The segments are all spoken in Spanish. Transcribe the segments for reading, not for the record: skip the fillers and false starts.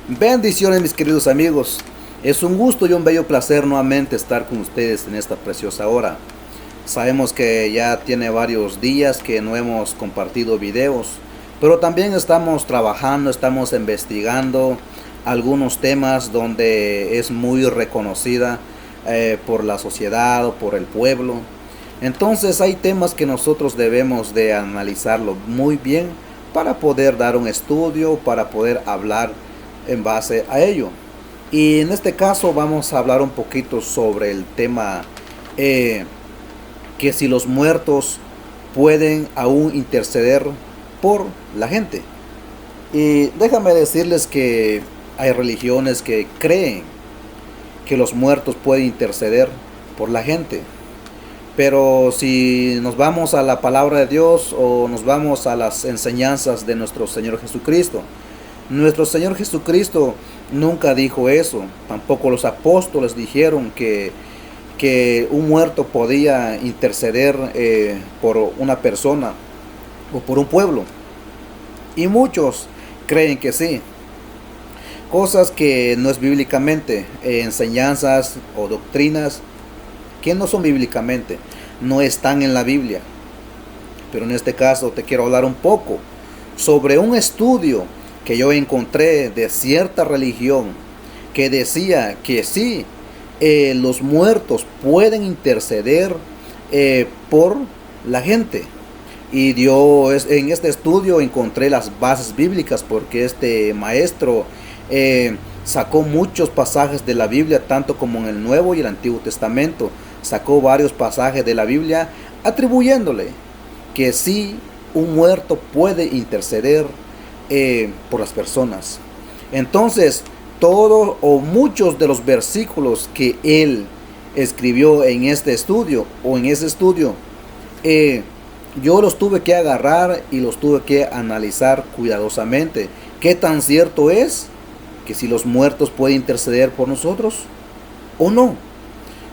Bendiciones, mis queridos amigos. Es un gusto y un bello placer nuevamente estar con ustedes en esta preciosa hora. Sabemos que ya tiene varios días que no hemos compartido videos, pero también estamos trabajando, estamos investigando algunos temas donde es muy reconocida por la sociedad o por el pueblo. Entonces hay temas que nosotros debemos de analizarlo muy bien para poder dar un estudio, para poder hablar en base a ello. Y en este caso vamos a hablar un poquito sobre el tema que si los muertos pueden aún interceder por la gente. Y déjame decirles que hay religiones que creen que los muertos pueden interceder por la gente. Pero si nos vamos a la palabra de Dios o nos vamos a las enseñanzas de nuestro Señor Jesucristo, nuestro Señor Jesucristo nunca dijo eso. Tampoco los apóstoles dijeron que un muerto podía interceder por una persona o por un pueblo. Y muchos creen que sí. Cosas que no es bíblicamente, enseñanzas o doctrinas que no son bíblicamente, no están en la Biblia. Pero en este caso te quiero hablar un poco sobre un estudio que yo encontré de cierta religión que decía que sí, los muertos pueden interceder por la gente. Y yo en este estudio encontré las bases bíblicas porque este maestro sacó muchos pasajes de la Biblia, tanto como en el Nuevo y el Antiguo Testamento. Sacó varios pasajes de la Biblia atribuyéndole que sí, un muerto puede interceder por las personas. Entonces, todos o muchos de los versículos que él escribió en este estudio o en ese estudio, yo los tuve que agarrar y los tuve que analizar cuidadosamente. ¿Qué tan cierto es que si los muertos pueden interceder por nosotros o no?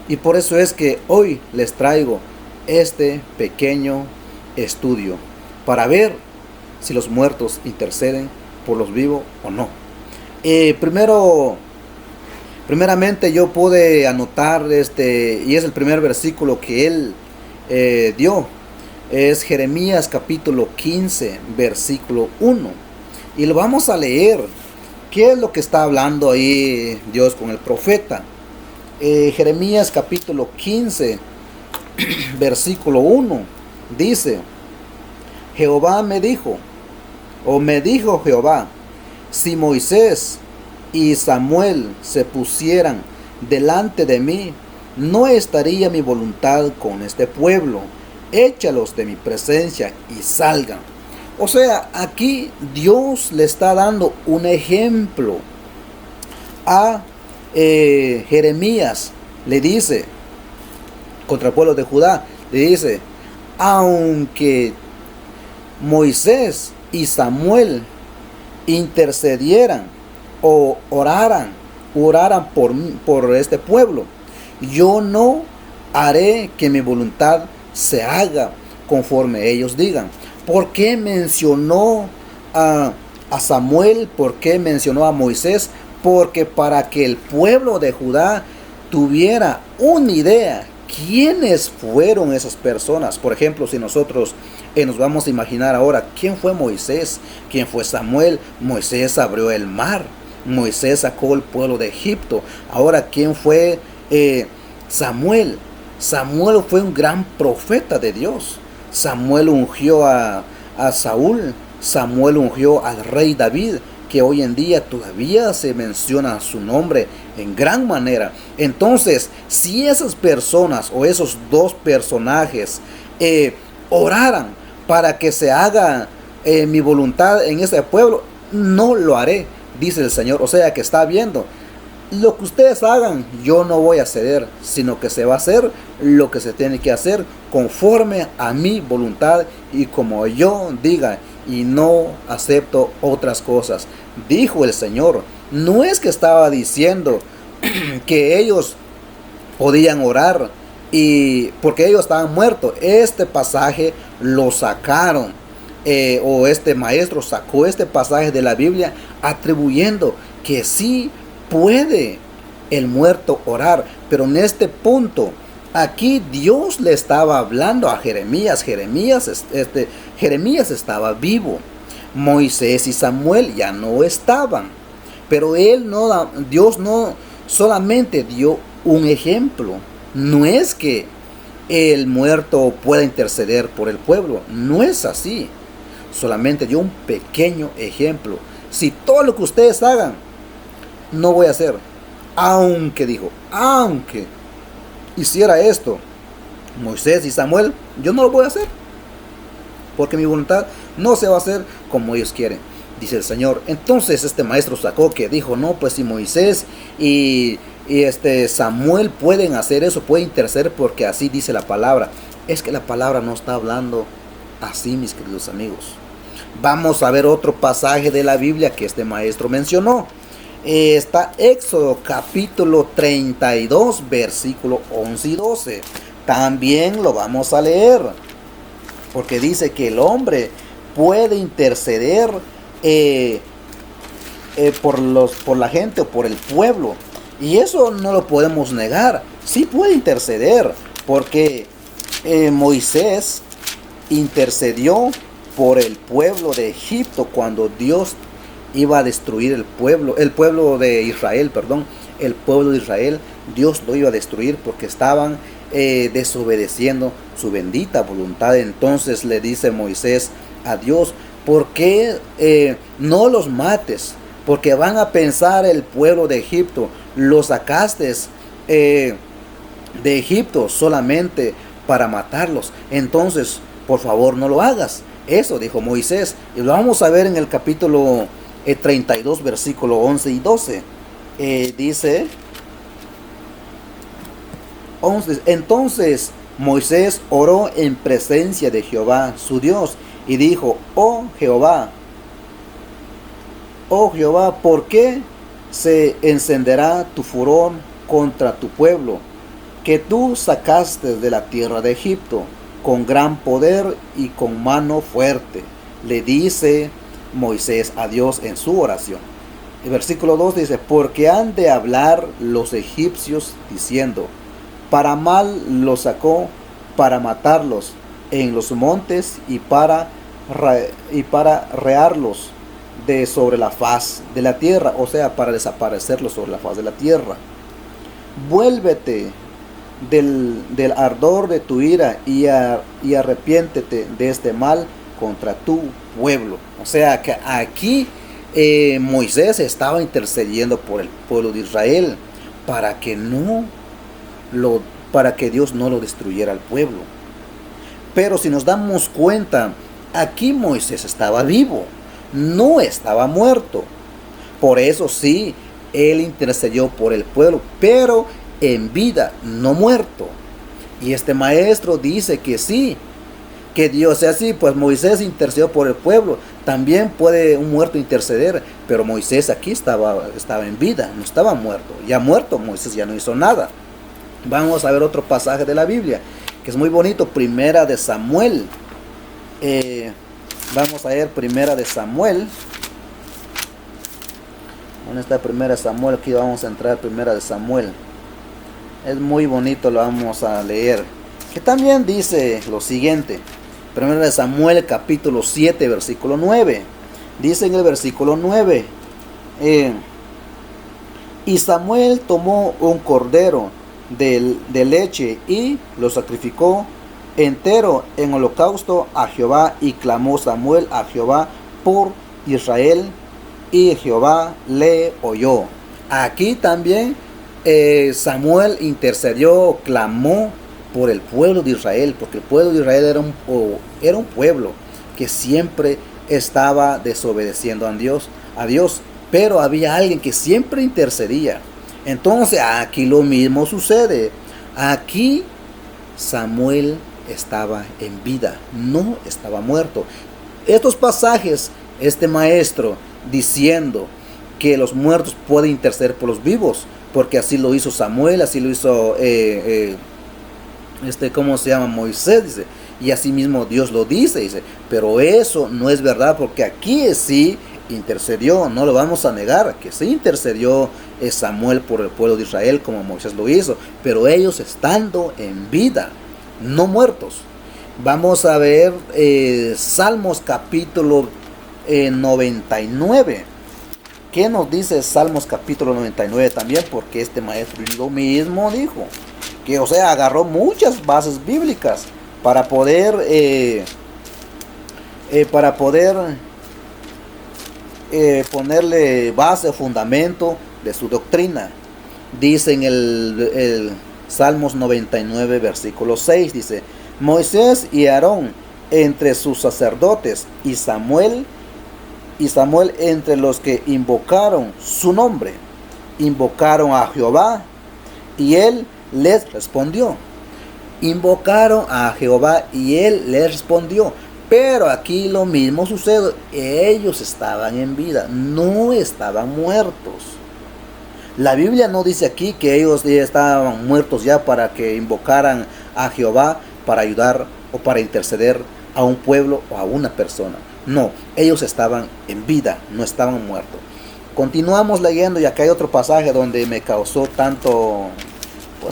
Y por eso es que hoy les traigo este pequeño estudio para ver si los muertos interceden por los vivos o no. Primeramente yo pude anotar y es el primer versículo que él dio. Es Jeremías capítulo 15, versículo 1. Y lo vamos a leer. ¿Qué es lo que está hablando ahí Dios con el profeta? Jeremías capítulo 15, versículo 1, dice: Jehová me dijo, o me dijo Jehová, si Moisés y Samuel se pusieran delante de mí, no estaría mi voluntad con este pueblo. Échalos de mi presencia y salgan. O sea, aquí Dios le está dando un ejemplo a Jeremías. Le dice contra el pueblo de Judá, le dice: aunque Moisés y Samuel intercedieran o oraran por este pueblo, yo no haré que mi voluntad se haga conforme ellos digan. ¿Por qué mencionó a Samuel? ¿Por qué mencionó a Moisés? Porque para que el pueblo de Judá tuviera una idea quiénes fueron esas personas. Por ejemplo, si nosotros nos vamos a imaginar ahora quién fue Moisés, quién fue Samuel. Moisés abrió el mar, Moisés sacó el pueblo de Egipto. Ahora, ¿quién fue Samuel? Samuel fue un gran profeta de Dios. Samuel ungió a Saúl. Samuel ungió al rey David, que hoy en día todavía se menciona su nombre en gran manera. Entonces, si esas personas o esos dos personajes oraran para que se haga mi voluntad en este pueblo, no lo haré, dice el Señor. O sea que está viendo, lo que ustedes hagan, yo no voy a ceder, sino que se va a hacer lo que se tiene que hacer conforme a mi voluntad y como yo diga, y no acepto otras cosas, dijo el Señor. No es que estaba diciendo que ellos podían orar y porque ellos estaban muertos. Este pasaje lo sacaron o este maestro sacó este pasaje de la Biblia atribuyendo que sí puede el muerto orar. Pero en este punto, aquí Dios le estaba hablando a Jeremías. Jeremías estaba vivo. Moisés y Samuel ya no estaban. Pero Dios no solamente dio un ejemplo. No es que el muerto pueda interceder por el pueblo. No es así. Solamente dio un pequeño ejemplo. Si todo lo que ustedes hagan, no voy a hacer. Aunque hiciera esto Moisés y Samuel, yo no lo voy a hacer. Porque mi voluntad no se va a hacer como ellos quieren, dice el Señor. Entonces este maestro sacó que dijo, no, pues si Moisés y Samuel pueden hacer eso, pueden interceder porque así dice la palabra. Es que la palabra no está hablando así, mis queridos amigos. Vamos a ver otro pasaje de la Biblia que este maestro mencionó. Está Éxodo capítulo 32, versículo 11 y 12. También lo vamos a leer, porque dice que el hombre puede interceder por la gente o por el pueblo. Y eso no lo podemos negar. Sí puede interceder, porque Moisés intercedió por el pueblo de Egipto cuando Dios iba a destruir el pueblo de Israel, el pueblo de Israel. Dios lo iba a destruir porque estaban desobedeciendo su bendita voluntad. Entonces le dice Moisés a Dios, ¿por qué no los mates? Porque van a pensar el pueblo de Egipto, lo sacaste de Egipto solamente para matarlos. Entonces, por favor, no lo hagas. Eso dijo Moisés. Y lo vamos a ver en el capítulo 32, versículo 11 y 12. Dice... Entonces Moisés oró en presencia de Jehová su Dios y dijo, oh Jehová, ¿por qué se encenderá tu furor contra tu pueblo, que tú sacaste de la tierra de Egipto con gran poder y con mano fuerte? Le dice Moisés a Dios en su oración. El versículo 2 dice, porque han de hablar los egipcios diciendo, para mal los sacó, para matarlos en los montes y para rearlos de sobre la faz de la tierra, o sea, para desaparecerlos sobre la faz de la tierra. Vuélvete del ardor de tu ira y arrepiéntete de este mal contra tu pueblo. O sea que aquí Moisés estaba intercediendo por el pueblo de Israel para que Dios no lo destruyera al pueblo. Pero si nos damos cuenta, aquí Moisés estaba vivo, no estaba muerto. Por eso sí, él intercedió por el pueblo, pero en vida, no muerto. Y este maestro dice que sí, que Dios sea así, pues Moisés intercedió por el pueblo. También puede un muerto interceder, pero Moisés aquí estaba en vida, no estaba muerto. Ya muerto, Moisés ya no hizo nada. Vamos a ver otro pasaje de la Biblia que es muy bonito, Primera de Samuel. Vamos a ver Primera de Samuel. ¿Dónde está Primera de Samuel? Aquí vamos a entrar Primera de Samuel. Es muy bonito, lo vamos a leer. Que también dice lo siguiente. Primera de Samuel capítulo 7 versículo 9. Dice en el versículo 9. Y Samuel tomó un cordero de leche y lo sacrificó entero en holocausto a Jehová, y clamó Samuel a Jehová por Israel, y Jehová le oyó. Aquí también Samuel intercedió, clamó por el pueblo de Israel, porque el pueblo de Israel era un pueblo que siempre estaba desobedeciendo a Dios, pero había alguien que siempre intercedía. Entonces aquí lo mismo sucede. Aquí Samuel estaba en vida, no estaba muerto. Estos pasajes, este maestro diciendo que los muertos pueden interceder por los vivos, porque así lo hizo Samuel, así lo hizo Moisés, dice. Y asimismo Dios lo dice, pero eso no es verdad, porque aquí sí intercedió, no lo vamos a negar, que sí intercedió Samuel por el pueblo de Israel como Moisés lo hizo, pero ellos estando en vida, no muertos. Vamos a ver Salmos capítulo 99. ¿Qué nos dice Salmos capítulo 99 también? Porque este maestro lo mismo dijo, que o sea, agarró muchas bases bíblicas para poder ponerle base, fundamento de su doctrina. Dice en el Salmos 99 versículo 6, dice: Moisés y Aarón entre sus sacerdotes, y Samuel entre los que invocaron su nombre, invocaron a Jehová y él les respondió. Invocaron a Jehová y él les respondió. Pero aquí lo mismo sucede, ellos estaban en vida, no estaban muertos. La Biblia no dice aquí que ellos ya estaban muertos ya para que invocaran a Jehová para ayudar o para interceder a un pueblo o a una persona. No, ellos estaban en vida, no estaban muertos. Continuamos leyendo y acá hay otro pasaje donde me causó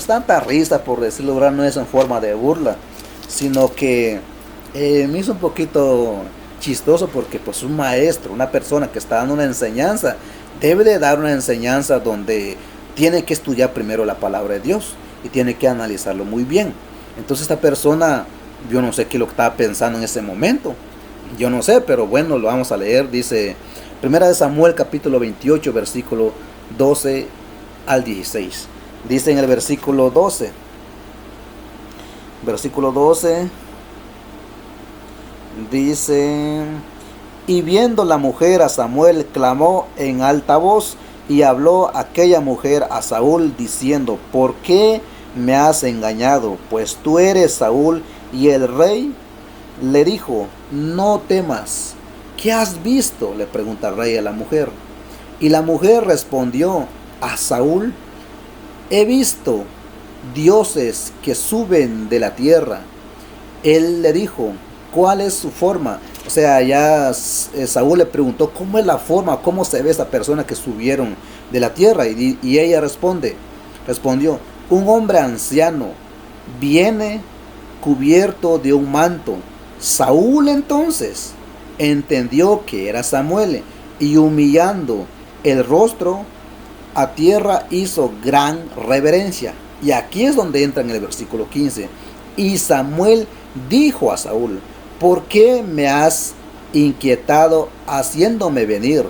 tanta risa, por decirlo, ¿verdad? No es en forma de burla, sino que me hizo un poquito chistoso, porque pues un maestro, una persona que está dando una enseñanza, debe de dar una enseñanza donde tiene que estudiar primero la palabra de Dios y tiene que analizarlo muy bien. Entonces esta persona, yo no sé qué lo estaba pensando en ese momento, yo no sé, pero bueno, lo vamos a leer. Dice 1 Samuel capítulo 28 versículo 12 al 16. Dice en el versículo 12, dice: y viendo la mujer a Samuel, clamó en alta voz, y habló aquella mujer a Saúl diciendo: ¿por qué me has engañado? Pues tú eres Saúl. Y el rey le dijo: no temas. ¿Qué has visto?, le pregunta el rey a la mujer. Y la mujer respondió a Saúl: he visto dioses que suben de la tierra. Él le dijo: ¿cuál es su forma? O sea, ya Saúl le preguntó: ¿cómo es la forma? ¿Cómo se ve esa persona que subieron de la tierra? Y ella respondió: un hombre anciano viene cubierto de un manto. Saúl entonces entendió que era Samuel, y humillando el rostro a tierra hizo gran reverencia. Y aquí es donde entra en el versículo 15. Y Samuel dijo a Saúl: ¿por qué me has inquietado haciéndome venir?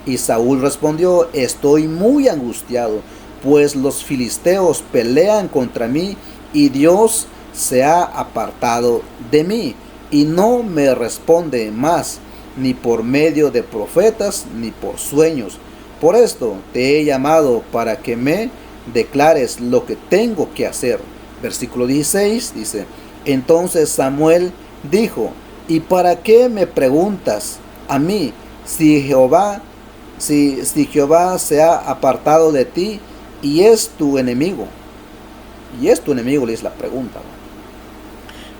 Y Saúl respondió: estoy muy angustiado, pues los filisteos pelean contra mí, y Dios se ha apartado de mí, y no me responde más, ni por medio de profetas, ni por sueños. Por esto te he llamado, para que me declares lo que tengo que hacer. Versículo 16 dice: entonces Samuel dijo: ¿y para qué me preguntas a mí si Jehová se ha apartado de ti y es tu enemigo? Y es tu enemigo, le es la pregunta.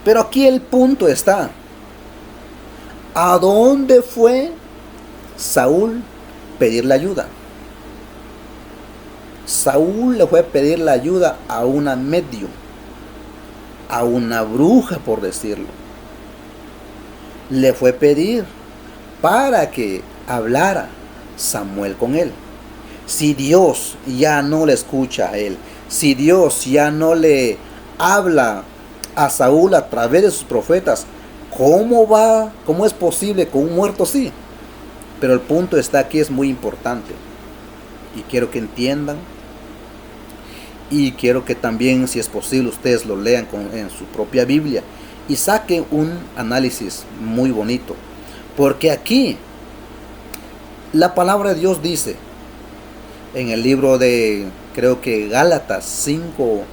Pero aquí el punto está: ¿a dónde fue Saúl pedir la ayuda? Saúl le fue a pedir la ayuda a una medio, a una bruja, por decirlo. Le fue a pedir para que hablara Samuel con él. Si Dios ya no le escucha a él, si Dios ya no le habla a Saúl a través de sus profetas, ¿cómo es posible con un muerto sí? Pero el punto está aquí, es muy importante, y quiero que entiendan, y quiero que también, si es posible, ustedes lo lean en su propia Biblia y saquen un análisis muy bonito, porque aquí la palabra de Dios dice en el libro de, creo que Gálatas 18,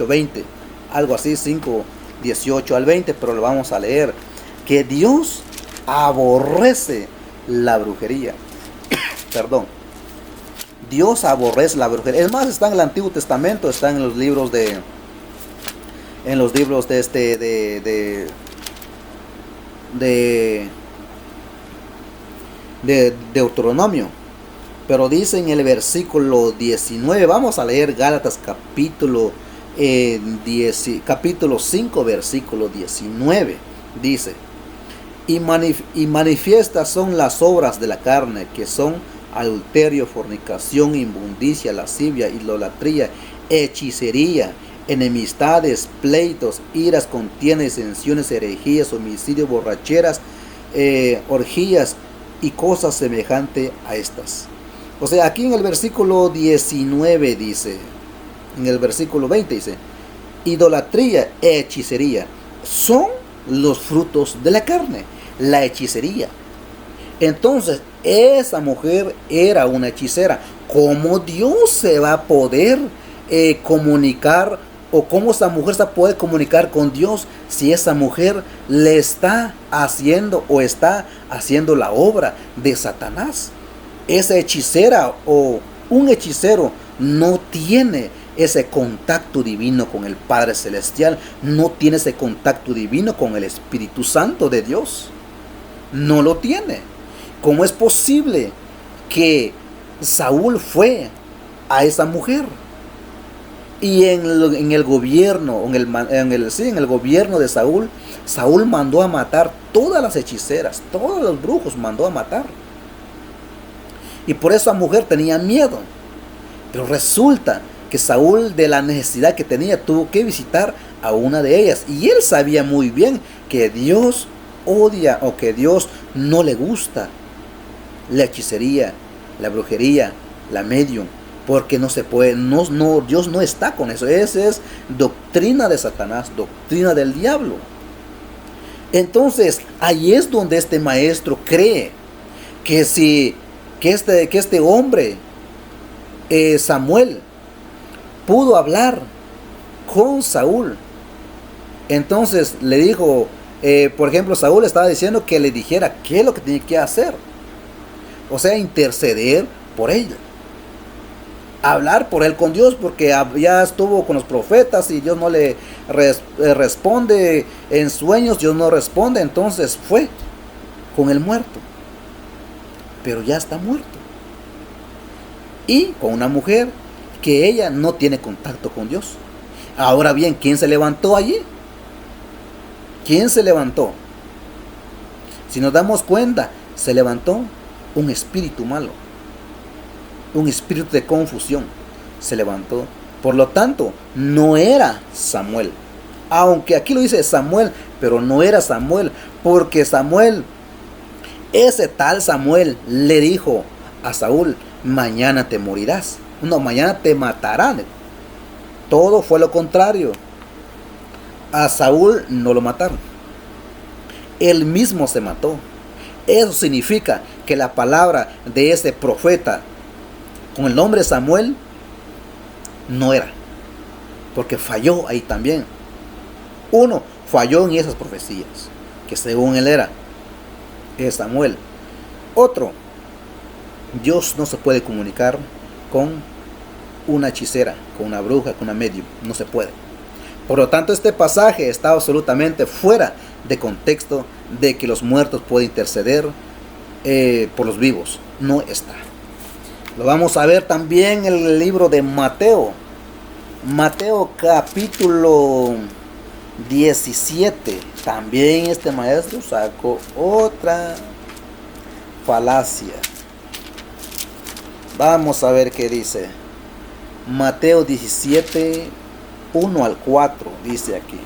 20, algo así, 5, 18 al 20, pero lo vamos a leer, que Dios aborrece la brujería. Perdón. Dios aborrece la brujería. Es más, está en el Antiguo Testamento, está en los libros de Deuteronomio. Pero dice en el versículo 19, vamos a leer Gálatas capítulo 5, versículo 19. Dice: y manifiestas son las obras de la carne, que son adulterio, fornicación, inmundicia, lascivia, idolatría, hechicería, enemistades, pleitos, iras, contiendas, disensiones, herejías, homicidios, borracheras, orgías y cosas semejantes a estas. O sea, aquí en el versículo 19 dice, en el versículo 20 dice: idolatría, hechicería, son los frutos de la carne, la hechicería. Entonces, esa mujer era una hechicera. ¿Cómo Dios se va a poder comunicar, o cómo esa mujer se puede comunicar con Dios si esa mujer le está haciendo o está haciendo la obra de Satanás? Esa hechicera o un hechicero no tiene ese contacto divino con el Padre Celestial, no tiene ese contacto divino con el Espíritu Santo de Dios. No lo tiene. ¿Cómo es posible que Saúl fue a esa mujer? Y en el gobierno, en el gobierno de Saúl, Saúl mandó a matar todas las hechiceras, todos los brujos mandó a matar. Y por eso la mujer tenía miedo. Pero resulta que Saúl, de la necesidad que tenía, tuvo que visitar a una de ellas. Y él sabía muy bien que Dios odia, o que Dios no le gusta la hechicería, la brujería, la medium, porque no se puede, Dios no está con eso. Esa es doctrina de Satanás, doctrina del diablo. Entonces, ahí es donde este maestro cree que este hombre, Samuel, pudo hablar con Saúl. Entonces le dijo, por ejemplo, Saúl estaba diciendo que le dijera qué es lo que tenía que hacer. O sea, interceder por él. Hablar por él con Dios, porque ya estuvo con los profetas y Dios no le responde en sueños, Dios no responde. Entonces fue con el muerto. Pero ya está muerto. Y con una mujer que ella no tiene contacto con Dios. Ahora bien, ¿quién se levantó allí? ¿Quién se levantó? Si nos damos cuenta, se levantó un espíritu malo, un espíritu de confusión se levantó. Por lo tanto, no era Samuel. Aunque aquí lo dice Samuel, pero no era Samuel, porque Samuel, ese tal Samuel, le dijo a Saúl: mañana te morirás. No, mañana te matarán. Todo fue lo contrario. A Saúl no lo mataron. Él mismo se mató. Eso significa que la palabra de ese profeta con el nombre Samuel no era. Porque falló ahí también. Uno, falló en esas profecías, que según él era Samuel. Otro, Dios no se puede comunicar con una hechicera, con una bruja, con una medium. No se puede. Por lo tanto, este pasaje está absolutamente fuera de contexto de que los muertos pueden interceder por los vivos. No está. Lo vamos a ver también en el libro de Mateo. Mateo capítulo 17. También este maestro sacó otra falacia. Vamos a ver qué dice. Mateo 17, 1 al 4, dice aquí.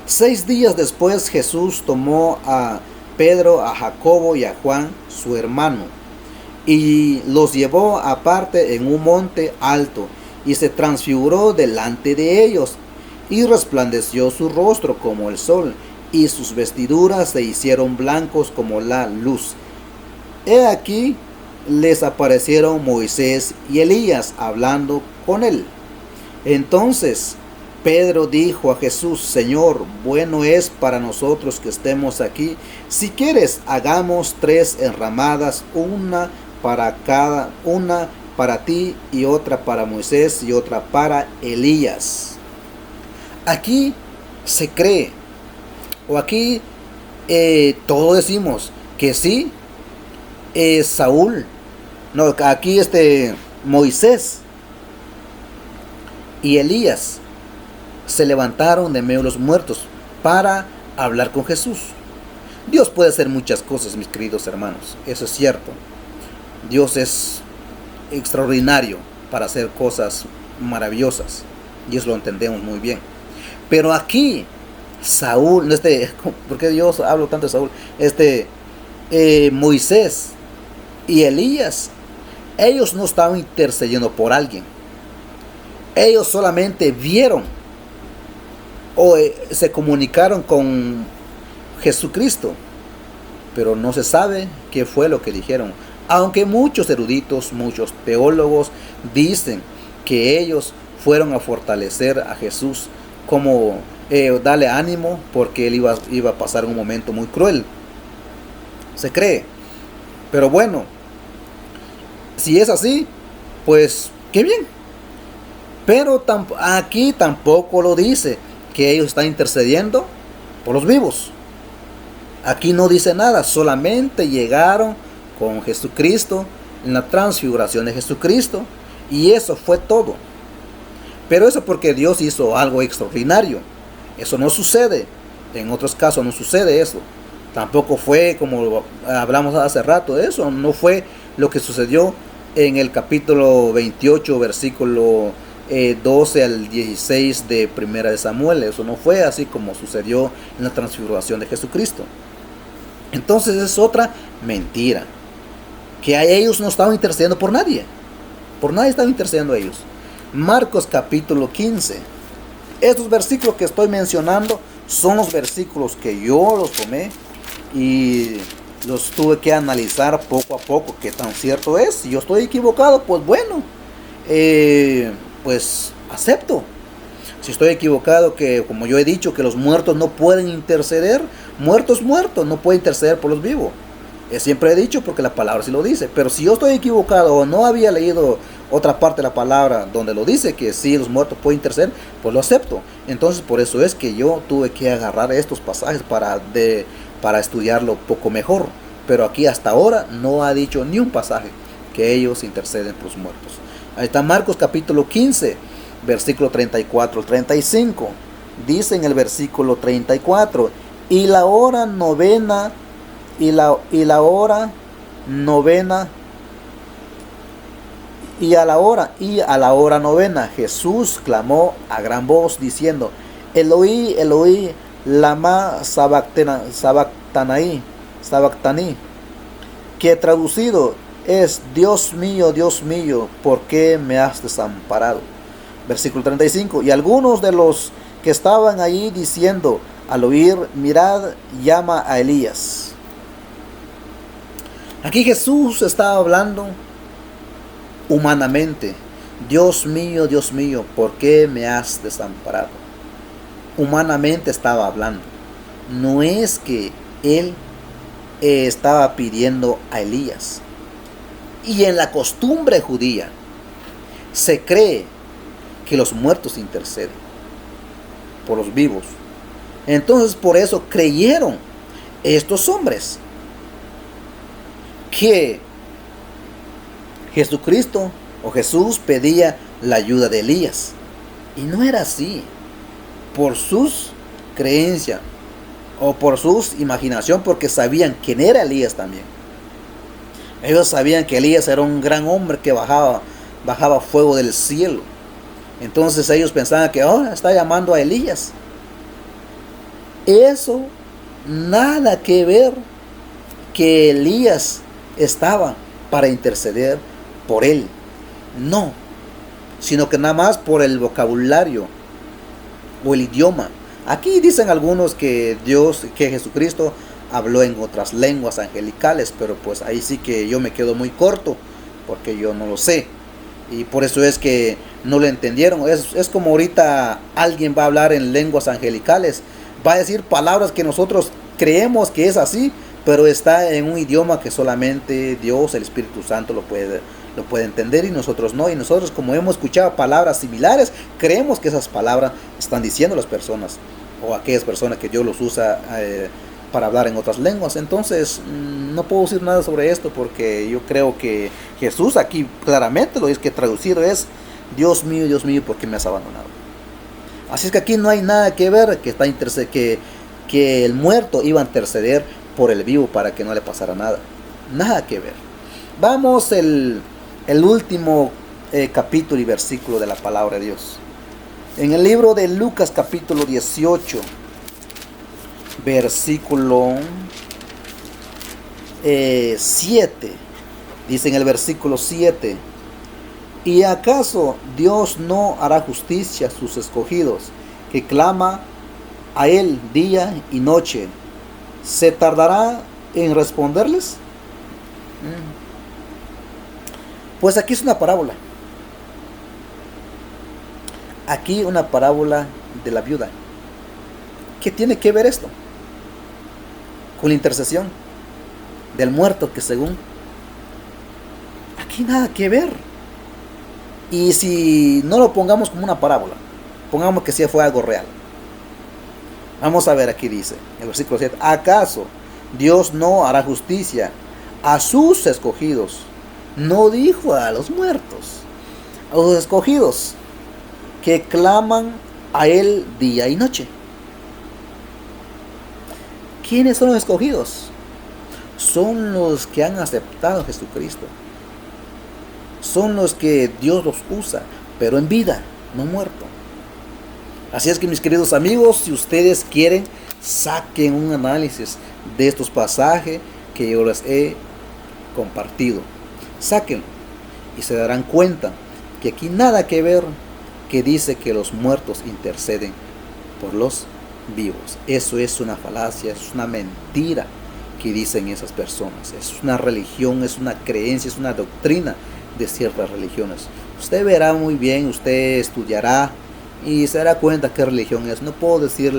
6 días después Jesús tomó a Pedro, a Jacobo y a Juan, su hermano, y los llevó aparte en un monte alto, y se transfiguró delante de ellos, y resplandeció su rostro como el sol, y sus vestiduras se hicieron blancos como la luz. He aquí les aparecieron Moisés y Elías hablando con él. Entonces Pedro dijo a Jesús: Señor, bueno es para nosotros que estemos aquí. Si quieres, hagamos 3 enramadas, una para cada una para ti y otra para Moisés y otra para Elías. Aquí se cree, o aquí todos decimos que sí, Saúl, no, aquí Moisés y Elías se levantaron de medio de los muertos para hablar con Jesús. Dios puede hacer muchas cosas, mis queridos hermanos, eso es cierto. Dios es extraordinario para hacer cosas maravillosas, y eso lo entendemos muy bien. Pero aquí Saúl, ¿por qué Dios hablo tanto de Saúl? Moisés y Elías, ellos no estaban intercediendo por alguien. Ellos solamente vieron o se comunicaron con Jesucristo, pero no se sabe qué fue lo que dijeron. Aunque muchos eruditos, muchos teólogos dicen que ellos fueron a fortalecer a Jesús, como darle ánimo porque él iba a pasar un momento muy cruel. Se cree. Pero bueno, si es así, pues qué bien. Pero aquí tampoco lo dice que ellos están intercediendo por los vivos. Aquí no dice nada, solamente llegaron con Jesucristo en la transfiguración de Jesucristo, y eso fue todo. Pero eso porque Dios hizo algo extraordinario. Eso no sucede, en otros casos no sucede eso. Tampoco fue como hablamos hace rato, eso no fue lo que sucedió en el capítulo 28, versículo 12 al 16 de Primera de Samuel. Eso no fue así como sucedió en la transfiguración de Jesucristo. Entonces es otra mentira, que ellos no estaban intercediendo por nadie. Por nadie estaban intercediendo ellos. Marcos capítulo 15. Estos versículos que estoy mencionando son los versículos que yo los tomé y los tuve que analizar poco a poco qué tan cierto es. Si yo estoy equivocado, pues bueno, pues acepto. Si estoy equivocado, que como yo he dicho, que los muertos no pueden interceder, muertos, no puede interceder por los vivos. Siempre he dicho porque la palabra sí lo dice. Pero si yo estoy equivocado o no había leído otra parte de la palabra donde lo dice, que sí los muertos pueden interceder, pues lo acepto. Entonces por eso es que yo tuve que agarrar estos pasajes para estudiarlo un poco mejor. Pero aquí hasta ahora no ha dicho ni un pasaje que ellos interceden por los muertos. Ahí está Marcos capítulo 15, versículo 34 al 35. Dice en el versículo 34: y la hora novena, y a la hora novena, Jesús clamó a gran voz diciendo: Eloí, Eloí, lama sabactani, que traducido es: Dios mío, ¿por qué me has desamparado? Versículo 35. Y algunos de los que estaban allí diciendo al oír: mirad, llama a Elías. Aquí Jesús estaba hablando humanamente. Dios mío, ¿por qué me has desamparado? Humanamente estaba hablando. No es que él estaba pidiendo a Elías. Y en la costumbre judía se cree que los muertos interceden por los vivos. Entonces por eso creyeron estos hombres que Jesucristo o Jesús pedía la ayuda de Elías. Y no era así. Por sus creencias o por su imaginación, porque sabían quién era Elías también. Ellos sabían que Elías era un gran hombre que bajaba fuego del cielo. Entonces ellos pensaban que está llamando a Elías. Eso nada que ver que Elías estaba para interceder por él. No, sino que nada más por el vocabulario o el idioma. Aquí dicen algunos que Jesucristo habló en otras lenguas angelicales, pero pues ahí sí que yo me quedo muy corto, porque yo no lo sé. Y por eso es que no lo entendieron. Es como ahorita alguien va a hablar en lenguas angelicales, va a decir palabras que nosotros creemos que es así, pero está en un idioma que solamente Dios, el Espíritu Santo, lo puede entender y nosotros no. Y nosotros, como hemos escuchado palabras similares, creemos que esas palabras están diciendo las personas o aquellas personas que Dios los usa para hablar en otras lenguas. Entonces no puedo decir nada sobre esto, porque yo creo que Jesús aquí claramente lo es, que traducido es: Dios mío, ¿por qué me has abandonado? Así es que aquí no hay nada que ver que el muerto iba a interceder por el vivo para que no le pasara nada. Nada que ver. Vamos el último capítulo y versículo de la palabra de Dios. En el libro de Lucas capítulo 18, versículo 7. Dice en el versículo 7: ¿Y acaso Dios no hará justicia a sus escogidos, que clama a Él día y noche? ¿Se tardará en responderles? Pues aquí es una parábola. Aquí una parábola de la viuda. ¿Qué tiene que ver esto con la intercesión del muerto? Que según aquí nada que ver. Y si no lo pongamos como una parábola, pongamos que sí fue algo real. Vamos a ver, aquí dice el versículo 7: ¿acaso Dios no hará justicia a sus escogidos? No dijo a los muertos, a los escogidos que claman a Él día y noche. ¿Quiénes son los escogidos? Son los que han aceptado a Jesucristo. Son los que Dios los usa, pero en vida, no muerto. Así es que, mis queridos amigos, si ustedes quieren, saquen un análisis de estos pasajes que yo les he compartido. Sáquenlo y se darán cuenta que aquí nada que ver que dice que los muertos interceden por los vivos. Eso es una falacia, es una mentira que dicen esas personas. Es una religión, es una creencia, es una doctrina de ciertas religiones. Usted verá muy bien, usted estudiará y se dará cuenta qué religión es. No puedo decir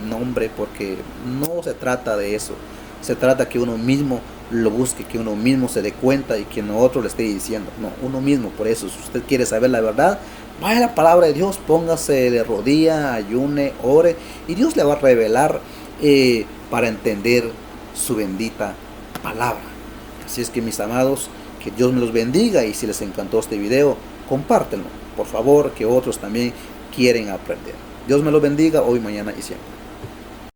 nombre, porque no se trata de eso. Se trata que uno mismo lo busque, que uno mismo se dé cuenta y que no otro le esté diciendo. No, uno mismo. Por eso, si usted quiere saber la verdad, vaya a la palabra de Dios, póngase de rodilla, ayune, ore, y Dios le va a revelar para entender su bendita palabra. Así es que, mis amados, que Dios me los bendiga, y si les encantó este video, compártenlo, por favor, que otros también quieren aprender. Dios me los bendiga hoy, mañana y siempre.